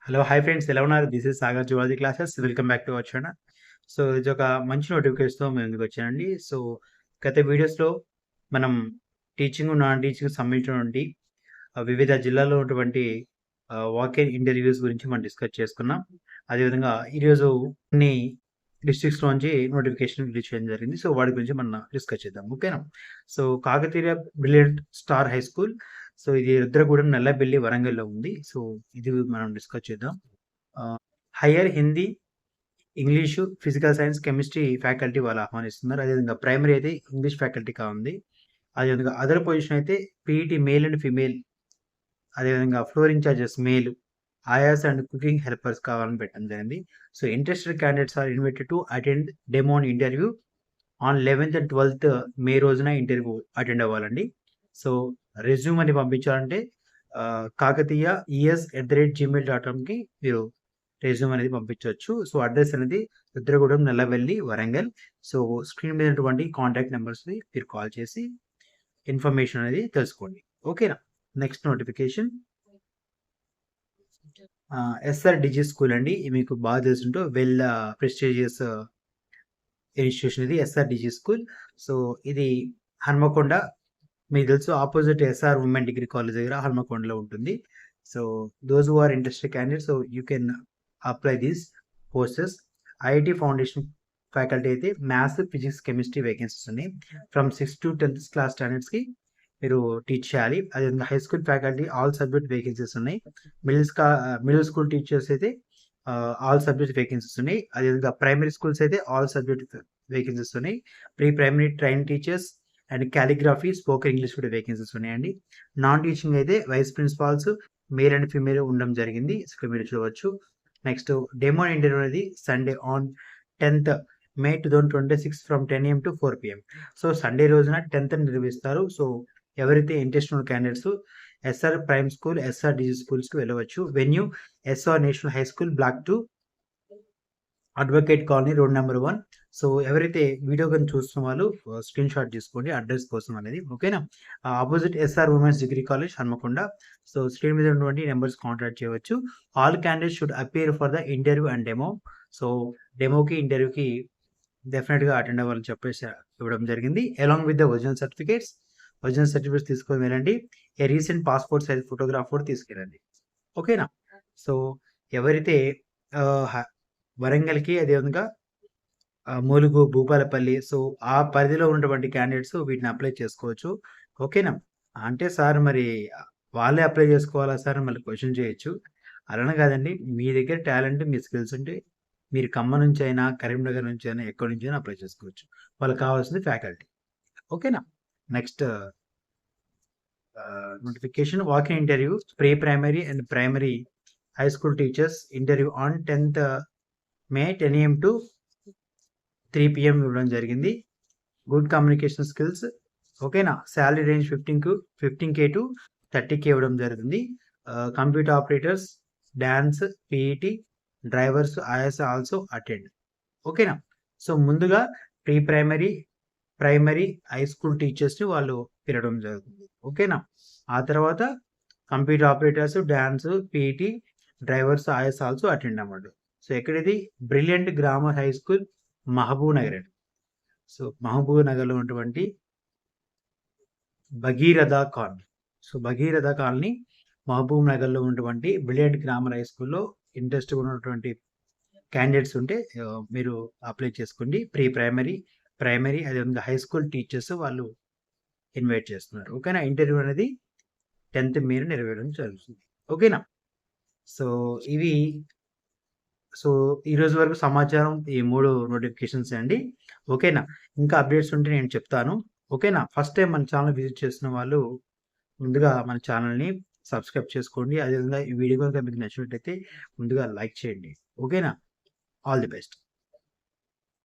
Hello! Hi friends ఎలా ఉన్నారు? This is Sagar zoology classes. Welcome back to our channel. So, ఇది ఒక మంచి నోటిఫికేషన్‌తో మీ ముందుకొచ్చానండి. సో, గత వీడియోస్‌లో మనం టీచింగ్, నాన్ టీచింగ్ సంబంధించిన నుండి వివిధ జిల్లాల్లో ఉన్నటువంటి వాక్ ఇన్ ఇంటర్వ్యూస్ గురించి మనం డిస్కస్ చేసుకున్నాం. అదేవిధంగా ఈరోజు కొన్ని డిస్ట్రిక్ట్స్‌లోంచి నోటిఫికేషన్ రిలీజ్ చేయడం జరిగింది. సో, వాటి గురించి మనం డిస్కస్ చేద్దాం. ఓకేనా? So, Kakatiya brilliant star high school. So, ఇది రుద్రగూడెం, నల్లబెల్లి, వరంగల్‌లో ఉంది. సో, ఇది మనం డిస్కస్ చేద్దాం. Higher Hindi, English, physical science, chemistry faculty వాళ్ళు ఆహ్వానిస్తున్నారు. అదేవిధంగా ప్రైమరీ అయితే ఇంగ్లీష్ ఫ్యాకల్టీగా ఉంది. అదేవిధంగా అదర్ పొజిషన్ అయితే పీఈటీ మేల్ అండ్ ఫీమేల్, అదేవిధంగా floor incharges male, ayahs and cooking helpers కావాలని పెట్టడం జరిగింది. So, interested candidates are invited to attend demo and interview on 11th and 12th May రోజున ఇంటర్వ్యూ అటెండ్ అవ్వాలండి. సో, రెజ్యూమ్ అని పంపించాలంటే కాకతీయ es@gmail.comకి మీరు రెజ్యూమ్ అనేది పంపించవచ్చు. సో, అడ్రెస్ అనేది రుద్రగూడెం, నల్లవెల్లి, వరంగల్. సో, స్క్రీన్ మీద ఉన్నటువంటి కాంటాక్ట్ నంబర్స్‌ని మీరు కాల్ చేసి ఇన్ఫర్మేషన్ అనేది తెలుసుకోండి. ఓకేనా? నెక్స్ట్ నోటిఫికేషన్ ఎస్ఆర్‌డిజి స్కూల్ అండి. మీకు బాగా తెలుసుంటే వెల్ ప్రెస్టీజియస్ ఇన్‌స్టిట్యూషన్ ఇది ఎస్ఆర్‌డిజి స్కూల్. సో, ఇది హన్మకొండ, మీకు తెలుసు opposite SR women degree college దగ్గర హన్మకొండలో ఉంటుంది. So, those who are interested candidates, so you can apply these courses. IIT foundation faculty అయితే మ్యాథ్స్, ఫిజిక్స్, కెమిస్ట్రీ వేకెన్సీస్ ఉన్నాయి. From 6th to 10th class స్టాండర్డ్స్‌కి మీరు టీచ్ చేయాలి. అదేవిధంగా high school faculty all subject vacancies ఉన్నాయి. Middle school teachers అయితే all subject vacancies ఉన్నాయి. అదేవిధంగా ప్రైమరీ స్కూల్స్ అయితే ఆల్ సబ్జెక్ట్ వేకెన్సీస్ ఉన్నాయి. Pre primary train teachers and calligraphy, spoken English కూడా వేకెన్సీస్ ఉన్నాయండి. నాన్ టీచింగ్ అయితే vice principals male and female ఉండడం జరిగింది. సో, మీరు చూడవచ్చు. నెక్స్ట్ డెమో ఇంటర్వ్యూ అనేది Sunday on 10th May 2026 from 10 AM to 4 PM. So, Sunday రోజున 10th నిర్వహిస్తారు. సో, ఎవరైతే ఇంట్రెస్ట్ ఉన్న క్యాండిడేట్స్ ఎస్ఆర్ ప్రైమ్ స్కూల్, ఎస్ఆర్‌డిజి స్కూల్స్‌కి వెళ్ళవచ్చు. Venue SR national high school, block 2, advocate colony, road number 1. So, ఎవరైతే video గాని చూస్తున్న వాళ్ళు స్క్రీన్ షాట్ తీసుకోండి అడ్రస్ కోసం అనేది. ఓకేనా? Opposite SR womens degree college, Hanamkonda. So, screen మీద ఉన్నటువంటి నంబర్స్ కాంటాక్ట్ చేయవచ్చు. All candidates should appear for the interview and demo. So, డెమోకి, ఇంటర్వ్యూకి డెఫినిట్‌గా అటెండ్ అవ్వాలని చెప్పేసి ఇవ్వడం జరిగింది. Along with the original certificates. Original certificates తీసుకొని వెళ్ళండి. A recent passport size photograph కూడా తీసుకెళ్ళండి. ఓకేనా? సో, ఎవరైతే హ వరంగల్‌కి అదేవిధంగా ములుగు, భూపాలపల్లి, సో, ఆ పరిధిలో ఉన్నటువంటి క్యాండిడేట్స్ వీటిని అప్లై చేసుకోవచ్చు. ఓకేనా? అంటే సార్ మరి వాళ్ళే అప్లై చేసుకోవాలా సార్ అని మళ్ళీ క్వెషన్ చేయొచ్చు. అలానే కాదండి. మీ దగ్గర టాలెంట్, మీ స్కిల్స్ ఉంటే మీరు ఖమ్మం నుంచైనా, కరీంనగర్ నుంచైనా, ఎక్కడి నుంచైనా అప్లై చేసుకోవచ్చు. వాళ్ళకి కావాల్సింది ఫ్యాకల్టీ. ఓకేనా? Next notification walk in interview pre primary and primary high school teachers interview on 10th May 10 AM to 3 PM ఇవ్వడం జరిగింది. Good communication skills. ఓకేనా? Salary range 15K to 30K ఇవ్వడం జరుగుతుంది. Computer operators, dance, PET, drivers, is also attend. ఓకేనా? So, ముందుగా pre primary, primary, high school టీచర్స్‌ని వాళ్ళు పిలవడం జరుగుతుంది. ఓకేనా? ఆ తర్వాత computer operators, dance, PET, drivers, is also attend అన్నమాట. సో, ఎక్కడిది? Brilliant grammar high school, Mahabubnagar అండి. సో, మహబూబ్ నగర్‌లో ఉన్నటువంటి Bhagiratha colony. So, Bhagiratha colony, మహబూబ్ నగర్‌లో ఉన్నటువంటి బ్రిలియంట్ గ్రామర్ హై స్కూల్‌లో ఇంట్రెస్ట్‌గా ఉన్నటువంటి క్యాండిడేట్స్ ఉంటే మీరు అప్లై చేసుకోండి. ప్రీ ప్రైమరీ, ప్రైమరీ అదేవిధంగా హై స్కూల్ టీచర్స్ వాళ్ళు ఇన్వైట్ చేస్తున్నారు. ఓకేనా? ఇంటర్వ్యూ అనేది 10th మేన నిర్వహించడం జరుగుతుంది. ఓకేనా? సో, ఇవి సో, ఈరోజు వరకు సమాచారం ఈ 3 నోటిఫికేషన్స్ అండి. ఓకేనా? ఇంకా అప్డేట్స్ ఉంటే నేను చెప్తాను. ఓకేనా? ఫస్ట్ టైమ్ మన ఛానల్ విజిట్ చేస్తున్న వాళ్ళు ముందుగా మన ఛానల్‌ని సబ్స్క్రైబ్ చేసుకోండి. అదేవిధంగా ఈ వీడియో గనుక మీకు నచ్చినట్లయితే ముందుగా లైక్ చేయండి. ఓకేనా? All the best.